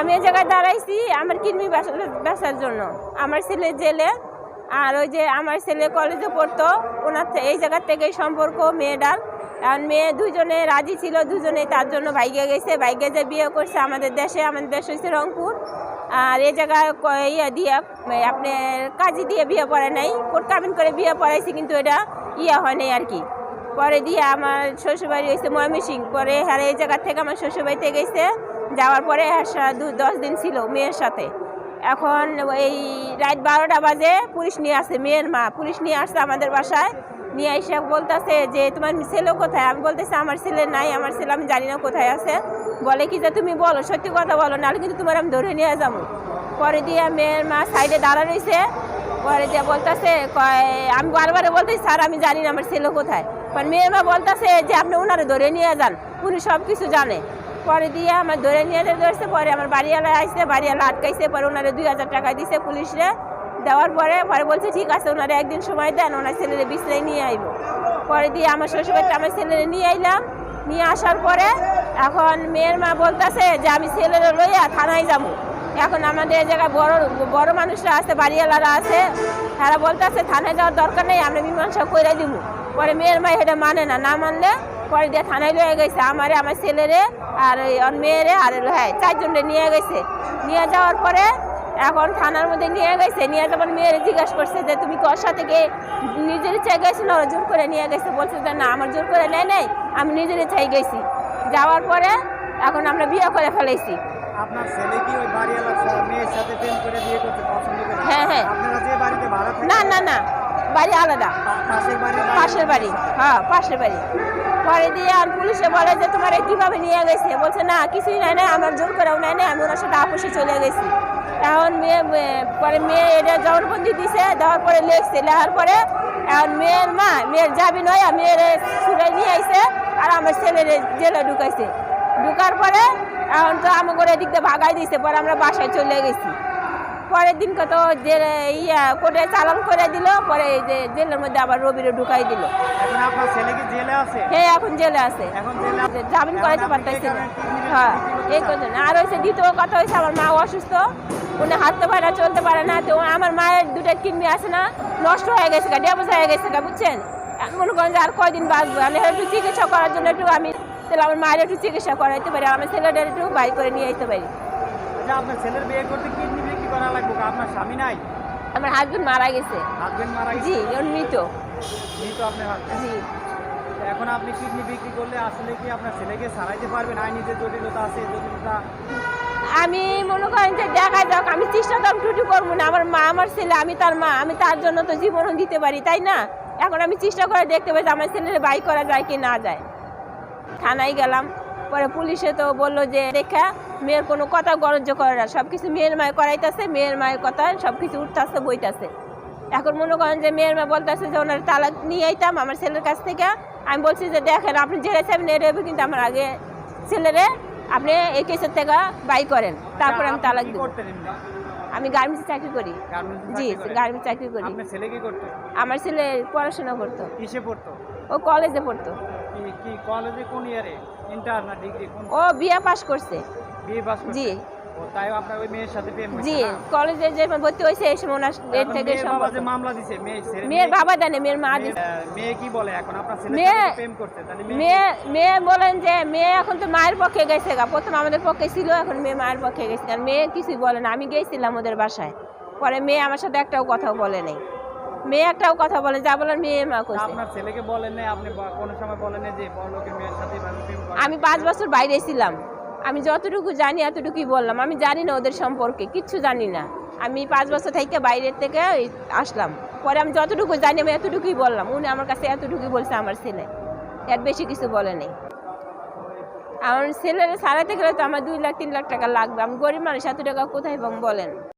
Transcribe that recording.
আমি এই জায়গায় দাঁড়াইছি আমার কিডনি বেচার জন্য। আমার ছেলে জেলে, আর ওই যে আমার ছেলে কলেজে পড়তো, ওনার এই জায়গার থেকেই সম্পর্ক মেয়েটার। আর মেয়ে দুজনে রাজি ছিল, দুজনেই তার জন্য ভাইগে গেছে, ভাইগে যে বিয়ে করছে আমাদের দেশে হচ্ছে রংপুর। আর এই জায়গায় ইয়ে দিয়ে আপনার কাজী দিয়ে বিয়ে পড়ে নাই, কোর্ট কাবিন করে বিয়ে পড়াইছি, কিন্তু এটা হয় নাই আর কি। পরে দিয়ে আমার শ্বশুরবাড়ি হয়েছে ময়মনসিংহ, পরে হ্যাঁ এই জায়গার থেকে আমার শ্বশুরবাড়িতে গেছে, যাওয়ার পরে 10 দিন ছিল মেয়ের সাথে। এখন এই রাত 12টা বাজে পুলিশ নিয়ে আসে, মেয়ের মা পুলিশ নিয়ে আসছে আমাদের বাসায়, নিয়ে এসে বলতেছে যে তোমার ছেলে কোথায়। আমি বলতেছি আমার ছেলে নাই, আমার ছেলে আমি জানি না কোথায় আছে। বলে কি যে তুমি বলো, সত্যি কথা বলো, নাহলে কিন্তু তোমার আমি ধরে নিয়ে যাবো। পরে দিয়ে মেয়ের মা সাইডে দাঁড়া রয়েছে, পরে দিয়ে বলতেছে আমি বারবারে বলতেছি স্যার আমি জানি না আমার ছেলে কোথায়। পরে মেয়ের মা বলতেছে যে আপনি ওনারে ধরে নিয়ে যান, উনি সব কিছু জানে। পরে দিয়ে আমার ধরে নিয়ে ধরছে, পরে আমার বাড়িওয়ালা আসছে, বাড়িওয়ালা আটকাইছে, পরে ওনারে 2000 টাকা দিছে পুলিশরে। দেওয়ার পরে বলছে ঠিক আছে ওনারে একদিন সময় দেন, ওনার ছেলেরে বিছনায় নিয়ে আইব। পরে দিয়ে আমার শ্বশুরবাড়িতে আমার ছেলেরে নিয়ে আইলাম, নিয়ে আসার পরে এখন মেয়ের মা বলতেছে যে আমি ছেলেরে লইয়া থানায় যাবো। এখন আমাদের এই জায়গায় বড় মানুষরা আছে, বাড়িওয়ালারা আছে, তারা বলতেছে থানায় যাওয়ার দরকার নেই, আমরা মীমাংসা করে দিব। পরে মেয়ের মা এটা মানে না মানলে পরে দিয়ে থানায় লয়ে গেছে আমারে, আমার ছেলেরে আর মেয়েরে আর হ্যাঁ 4 জনে নিয়ে গেছে। নিয়ে যাওয়ার পরে এখন থানার মধ্যে নিয়ে গেছে, নিয়ে যাবার মেয়েরে জিজ্ঞাসা করছে যে তুমি কর সাথে নিজের ইচ্ছায় গেছি না জোর করে নিয়ে গেছে। বলছে যে না আমার জোর করে নেয় নাই, আমি নিজের ইচ্ছায় গেছি। যাওয়ার পরে এখন আমরা বিয়ে করে ফেলেছি। আপনার ছেলে কি ওই বাড়িওয়ালার মেয়ের সাথে প্রেম করে বিয়ে করতে পছন্দ করে? হ্যাঁ হ্যাঁ। আপনারা যে বাড়িতে ভাড়া থাকেন? না বাড়ি আলাদা, পাশের বাড়ি। হ্যাঁ পাশের বাড়ি। পরে দিয়ে আর পুলিশে বলে যে তোমার কিভাবে নিয়ে গেছে। বলছে না কিছুই নাই, আমার জোর করেও নেয় নাই, আমি ওনার সাথে আপোষে চলে গেছি। এখন মেয়ে এটা জবানবন্দি দিছে, দেওয়ার পরে লেখছে, লেখার পরে এখন মেয়ের যাবি নয় মেয়ের ছুটে নিয়ে আইছে, আর আমার ছেলের জেলে ঢুকাইছে। ঢুকার পরে এখন তো আমাকে এদিক দিয়ে ভাগাই দিয়েছে, পরে আমরা বাসায় চলে গেছি। পরের দিন কত কোর্টে চালান করে দিল, পরে এই যে জেলের মধ্যে আবার রবিরে ঢুকাই দিল। এখন আপনার ছেলে কি জেলে আছে? হ্যাঁ এখন জেলে আছে, জামিন করাইতে পারতেছে না। হ্যাঁ এই কথা। আর হয়েছে দ্বিতীয় কথা হয়েছে আমার মা অসুস্থ, উনি হাঁটতে পারে না, চলতে পারে না। তো আমার মায়ের 2টা কিডনি আছে না, নষ্ট হয়ে গেছে, ড্যামেজ হয়ে গেছে, বুঝছেন। মনে করেন যে আর কয়দিন বাঁচবো, আমি একটু চিকিৎসা করার জন্য একটু আমি তাহলে আমার মায়ের একটু চিকিৎসা করাইতে পারি, আমার ছেলেটার একটু বাই করে নিয়ে আসতে পারি। আপনার ছেলের বিয়ে করতে কিডনি বিক্রি করা লাগবে? আপনার স্বামী নাই? আমার হাজবেন্ড মারা গেছে। হাজবেন্ড মারা গেছে? জি মৃত। আপনার হাজবেন্ড? জি। এখন আপনি কিডনি বিক্রি করলে আসলে কি আপনার ছেলেকে ছাড়াইতে পারবেন? আইনি যে জটিলতা আছে, জটিলতা আমি মনে করেন যে দেখা যাক, আমি চেষ্টা তো ত্রুটি করবো না। আমার মা আমার ছেলে, আমি তার মা, আমি তার জন্য তো জীবনও দিতে পারি, তাই না? এখন আমি চেষ্টা করে দেখতে পাই যে আমার ছেলের বাই করা যায় কি না যায়। থানায় গেলাম, পরে পুলিশে তো বললো যে দেখা মেয়ের কোনো কথা গ্রাহ্য করে না, সব কিছু মেয়ের মায় করাইতেছে, মেয়ের মায়ের কথা সব কিছু উঠতেছে বইতেছে। এখন মনে করেন যে মেয়ের মা বলতেছে যে ওনার তালাক নিয়ে আইতাম আমার ছেলের কাছ থেকে। আমি বলছি যে দেখেন আপনি জেলে চাইবেন এটা হবে, কিন্তু আমার আগে ছেলেরে আপনি এই কেসের থেকে বাই করেন, তারপরে আমি তালাক দিব। আমি গার্মেন্টসে চাকরি করি। জি গার্মেন্টস চাকরি করি। আপনার ছেলে কি করতো? আমার ছেলে পড়াশোনা করতো। কিসে পড়তো? ও কলেজে পড়তো। কি কলেজে কোন ইয়ারে? ইন্টার না ডিগ্রি? ও বিএ পাস করছে। বিএ পাস করছে? জি। ও তাই আপনার ওই মেয়ের সাথে প্রেম হইছে? জি কলেজে যে ভর্তি হইছে এই সময় ওনার এর থেকে সম্পর্ক। যে মামলা দিছে মেয়ের বাবা জানে, মেয়ের মা দিছে। মেয়ে কি বলে এখন আপনার ছেলের সাথে প্রেম করতে? তাহলে মেয়ে বলেন যে মেয়ে এখন তো মায়ের পক্ষে গেছে, প্রথম আমাদের পক্ষে ছিল, এখন মেয়ে মায়ের পক্ষে গেছে। আর মেয়ে কিছুই বলে না। আমি গেছিলাম ওদের বাসায়, পরে মেয়ে আমার সাথে একটাও কথাও বলে নাই। মেয়ে একটাও কথা বলে, যা বলার মেয়ে মা কইছে। আপনার ছেলেকে বলেন নাই? আপনি কোন সময় বলেন না যে বড়লোকের মেয়ের সাথে প্রেম করে? আমি 5 বছর বাইরে ছিলাম, আমি যতটুকু জানি এতটুকুই বললাম। আমি জানি না ওদের সম্পর্কে, কিচ্ছু জানি না। আমি 5 বছর থেকে বাইরের থেকে আসলাম, পরে আমি যতটুকু জানি আমি এতটুকুই বললাম। উনি আমার কাছে এতটুকুই বলছে আমার ছেলে, এর বেশি কিছু বলে নেই। আমার ছেলেরা ছাড়াতে গেলে তো আমার 2 লাখ 3 লাখ টাকা লাগবে। আমি গরিব মানুষ, এত টাকা কোথায় পাবো বলেন?